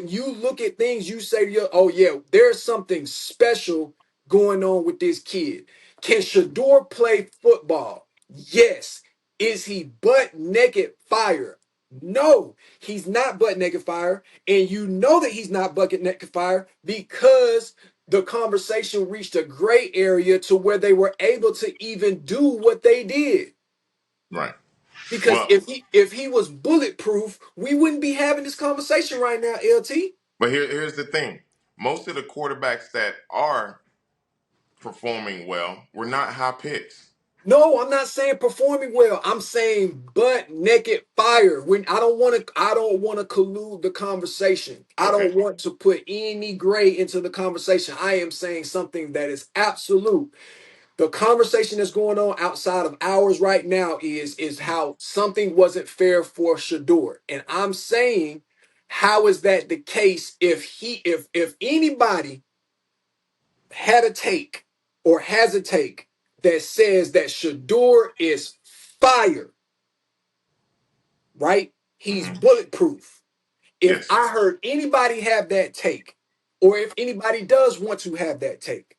you look at things, you say to your, oh yeah, there's something special going on with this kid. Can Shador play football? Yes. Is he butt naked fire? No, he's not butt naked fire, and you know that he's not bucket naked fire because the conversation reached a gray area to where they were able to even do what they did. right. Because Well, if he was bulletproof, we wouldn't be having this conversation right now, LT. but here's the thing: most of the quarterbacks that are performing well were not high picks. No, I'm not saying performing well. I'm saying butt naked fire. When I don't want to collude the conversation. I Okay, don't want to put any gray into the conversation. I am saying something that is absolute. The conversation that's going on outside of ours right now is how something wasn't fair for Shador. And I'm saying, how is that the case if anybody had a take or has a take that says that Shador is fire, right? He's hmm bulletproof. If yes, I heard anybody have that take, or if anybody does want to have that take,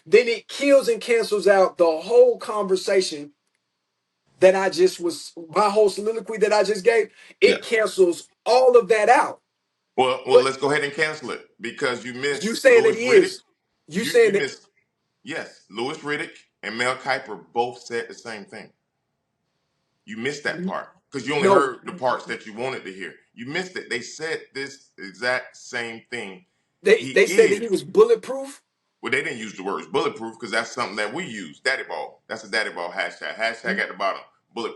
then it kills and cancels out the whole conversation that I just was, my whole soliloquy that I just gave. yeah. It cancels all of that out. Well, But let's go ahead and cancel it because you you missed saying that Louis he Riddick. is, you You saying that missed, yes, Louis Riddick and Mel Kiper both said the same thing. You missed that part because you only no, heard the parts that you wanted to hear. You missed it. They said this exact same thing. He they said that he is. was bulletproof. Well, they didn't use the words bulletproof because that's something that we use. Daddy ball. That's a daddy ball hashtag. Hashtag at the bottom.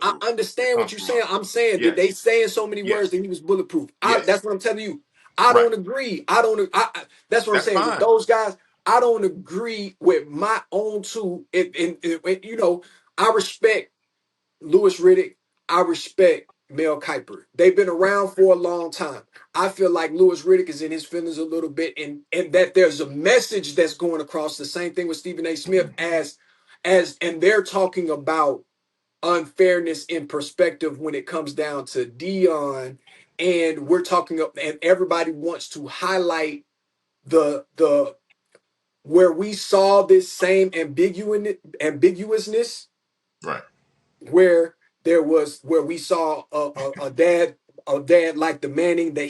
I Bulletproof. It understand what comes you're from saying. us. I'm saying that they Yes. saying so many words Yes. that he was bulletproof. Yes. That's what I'm telling you. I Right. don't agree. I don't. That's what I'm That's saying with fine. those guys. I don't agree with my own two. I respect Louis Riddick. I respect Mel Kiper. They've been around for a long time. I feel like Louis Riddick is in his feelings a little bit, and that there's a message that's going across. The same thing with Stephen A. Smith and they're talking about unfairness in perspective when it comes down to Dion, and we're talking and everybody wants to highlight the where we saw this same ambiguousness Right. where we saw a dad like the Manning that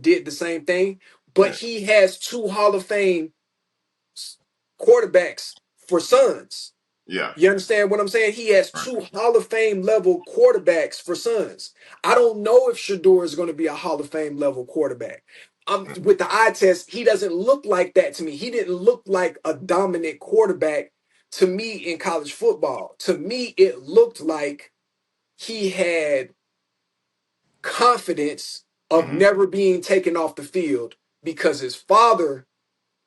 did the same thing, but Yes. he has two Hall of Fame quarterbacks for sons. Yeah. You understand what I'm saying? He has Right. two Hall of Fame level quarterbacks for sons. I don't know if Shador is going to be a Hall of Fame level quarterback. With the eye test, he doesn't look like that to me. He didn't look like a dominant quarterback to me in college football. To me, it looked like he had confidence of Hmm. never being taken off the field because his father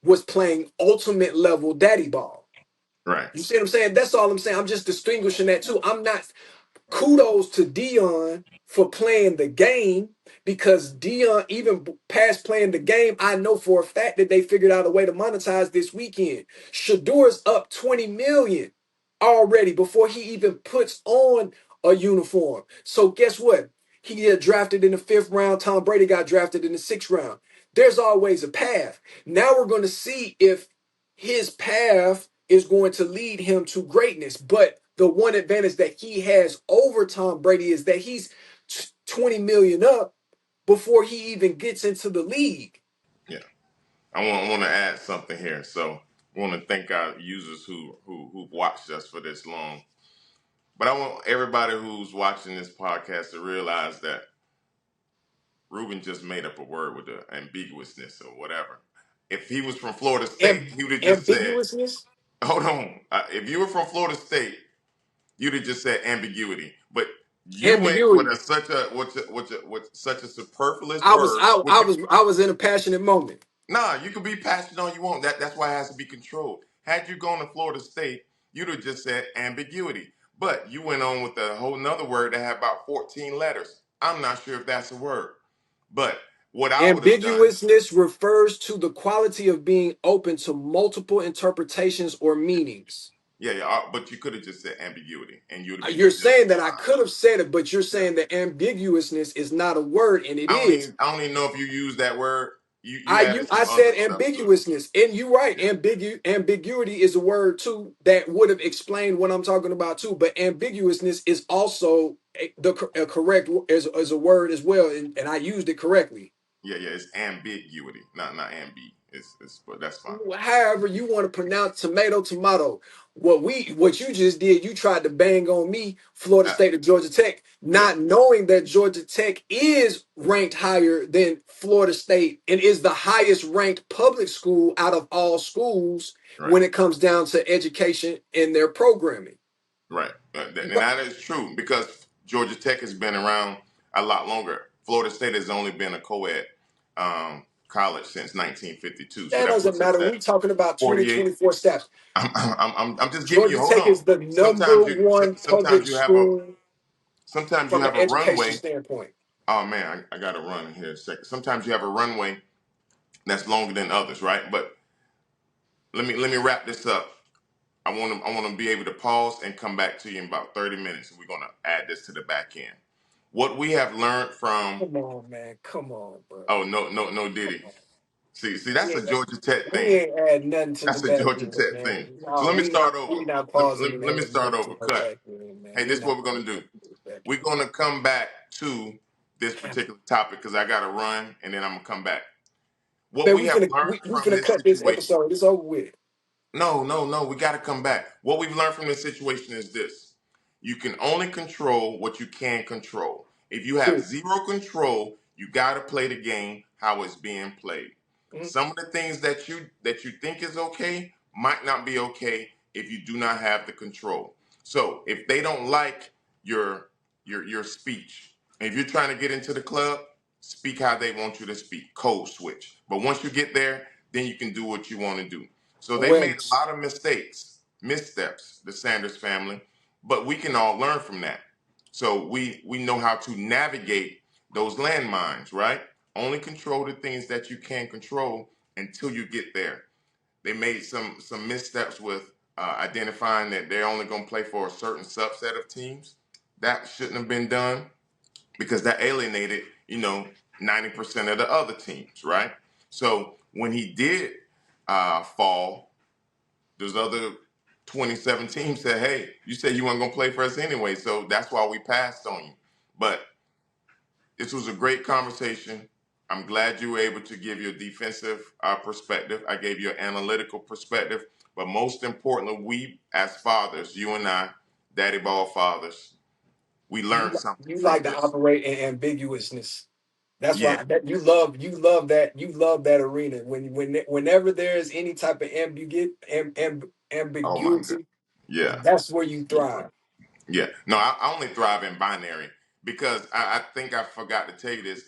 was playing ultimate level daddy ball. Right. You see what I'm saying? That's all I'm saying. I'm just distinguishing that too. I'm not, kudos to Dion for playing the game, because Dion, even past playing the game, I know for a fact that they figured out a way to monetize this weekend. Shador's up 20 million already before he even puts on a uniform. So guess what? He got drafted in the 5th round. Tom Brady got drafted in the 6th round. There's always a path. Now we're going to see if his path is going to lead him to greatness. But the one advantage that he has over Tom Brady is that he's 20 million up before he even gets into the league. Yeah. I want to add something here. So I want to thank our users who've watched us for this long. But I want everybody who's watching this podcast to realize that Ruben just made up a word with the ambiguousness or whatever. If he was from Florida State, he would have just said, Ambiguousness, "Hold on." If you were from Florida State, you'd have just said ambiguity. But you went with ambiguity. such a superfluous I was word, I, which I you was I was in a passionate moment. nah, you can be passionate all you want. That's why it has to be controlled. Had you gone to Florida State, you'd have just said ambiguity. But you went on with a whole nother word that had about 14 letters. I'm not sure if that's a word. But what I would have done, Ambiguousness refers to the quality of being open to multiple interpretations or meanings. yeah, yeah, but you could have just said ambiguity and you would have been You're just saying that I fine. could have said it, but you're Yeah. saying that ambiguousness is not a word, and it I don't is. even I don't even know if you use that word. You added some I other said stuff to it. ambiguousness, and you're right. Yeah. Ambiguity is a word too that would have explained what I'm talking about too. But ambiguousness is also a correct is a word as well, and I used it correctly. Yeah, yeah, it's ambiguity, not ambi. It's but that's fine. However you want to pronounce tomato. What you just did, you tried to bang on me, Florida Uh, State or Georgia Tech, yeah, not knowing that Georgia Tech is ranked higher than Florida State and is the highest ranked public school out of all schools right. when it comes down to education and their programming. Right. And that is true because Georgia Tech has been around a lot longer. Florida State has only been a co-ed college since 1952. So That that doesn't puts us matter. at We talking about 48. 2024 stats. I'm just giving you, Georgia hold Tech on. is the number Sometimes you, one public sometimes you have a, school sometimes you from an have a education runway. standpoint. Oh man, I got to run in here a second. Sometimes you have a runway that's longer than others, right? But let me wrap this up. I want to be able to pause and come back to you in about 30 minutes. We're gonna add this to the back end. What we have learned from Come on, man. Come on, bro. oh no Diddy. See that's We a ain't, Georgia Tech we thing. ain't add nothing to the That's a back Georgia end, Tech man. thing. So No, let me start we over. not Let, pausing let, and let me adding start nothing to over. no Cut. back end, man. Hey, We this is what not we're doing gonna do. nothing to the back We're gonna come back to this end. particular topic because I gotta run and then I'm gonna come back. What Man, we have learned we from finna this cut this situation. episode. It's over with. No. We got to come back. What we've learned from this situation is this: you can only control what you can control. If you have True. zero control, you got to play the game how it's being played. Mhm. Some of the things that you think is okay might not be okay if you do not have the control. So if they don't like your speech, and if you're trying to get into the club, speak how they want you to speak. Code switch. But once you get there, then you can do what you want to do. So they made a Wins. lot of mistakes, missteps, the Sanders family, but we can all learn from that. So we know how to navigate those landmines, right? Only control the things that you can control until you get there. They made some missteps with identifying that they're only going to play for a certain subset of teams. That shouldn't have been done because that alienated, 90% of the other teams, right? So when he did fall, those other 27 teams said, hey, you said you weren't going to play for us anyway, so that's why we passed on you. But this was a great conversation. I'm glad you were able to give your defensive perspective. I gave you an analytical perspective. But most importantly, we as fathers, you and I, daddy ball fathers, we learned something You from like to this. operate in ambiguousness. That's Yeah. why that you love that arena. Whenever there is any type of Oh my God. ambiguity, Yeah. that's where you Yeah. thrive. Yeah. No, I only thrive in binary because I think I forgot to tell you this.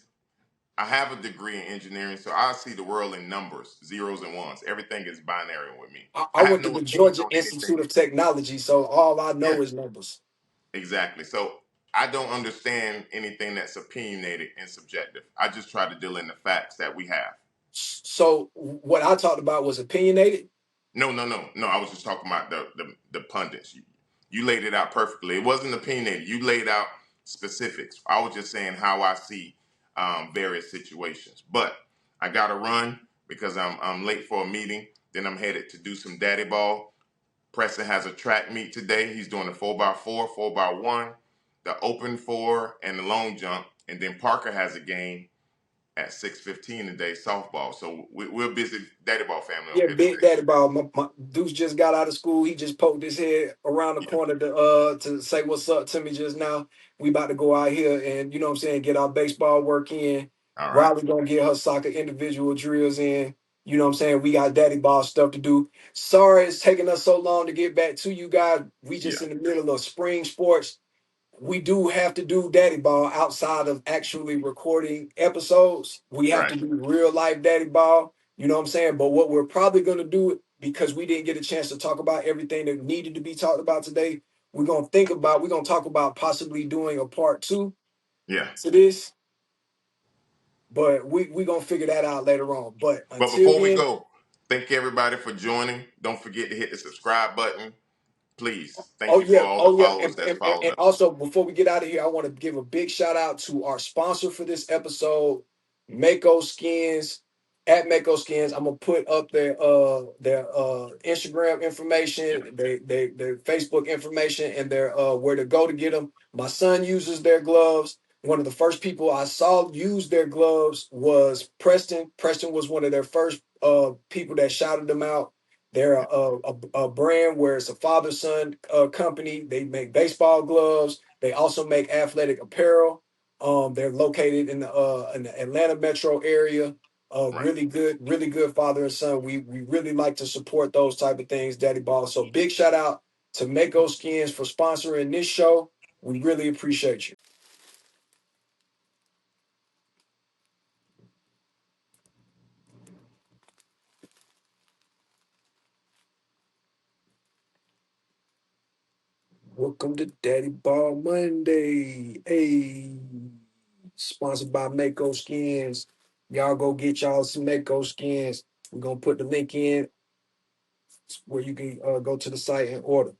I have a degree in engineering, so I see the world in numbers, zeros and ones. Everything is binary with me. I I have went to no the opinion Georgia on Institute anything. of Technology, so all I Yeah, know is numbers. exactly. So I don't understand anything that's opinionated and subjective. I just try to deal in the facts that we have. So what I talked about was opinionated. No. I was just talking about the pundits. You laid it out perfectly. It wasn't opinionated. You laid out specifics. I was just saying how I see various situations. But I got to run because I'm late for a meeting. Then I'm headed to do some daddy ball. Preston has a track meet today. He's doing the 4x4, 4x1, the open four, and the long jump. And then Parker has a game at 6:15 today, softball. So we're busy daddy ball family on Yeah, here Big today. Daddy Ball. My Deuce just got out of school. He just poked his head around the Yeah. corner to say what's up to me just now. We about to go out here and, you know what I'm saying, get our baseball work in. All right. Riley gonna get her soccer individual drills in. You know what I'm saying? We got Daddy Ball stuff to do. Sorry it's taking us so long to get back to you guys. We Yeah. just in the middle of spring sports. We do have to do Daddy Ball outside of actually recording episodes. We have Right. to do real life Daddy Ball. You know what I'm saying? But what we're probably going to do, because we didn't get a chance to talk about everything that needed to be talked about today, we're going to talk about possibly doing a part two Yeah. to this, but we're going to figure that out later on. But But until before we then, go, thank everybody for joining. Don't forget to hit the subscribe button. Please. Thank oh you for yeah, all the oh yeah, followers that's followed and us. also before we get out of here, I want to give a big shout out to our sponsor for this episode, Mako Skins. At Mako Skins, I'm gonna put up their Instagram Yeah. information, their Facebook information, and their where to go to get them. My son uses their gloves. One of the first people I saw use their gloves was Preston. Preston was one of their first people that shouted them out. They're a brand where it's a father son company. They make baseball gloves. They also make athletic apparel. They're located in the Atlanta metro area. Right. Really good father and son. We really like to support those type of things, Daddy Ball. So big shout out to Mako Skins for sponsoring this show. We really appreciate you. Welcome to Daddy Ball Monday. Hey, sponsored by Mako Skins. Y'all go get y'all some Mako Skins. We're gonna put the link in where you can go to the site and order.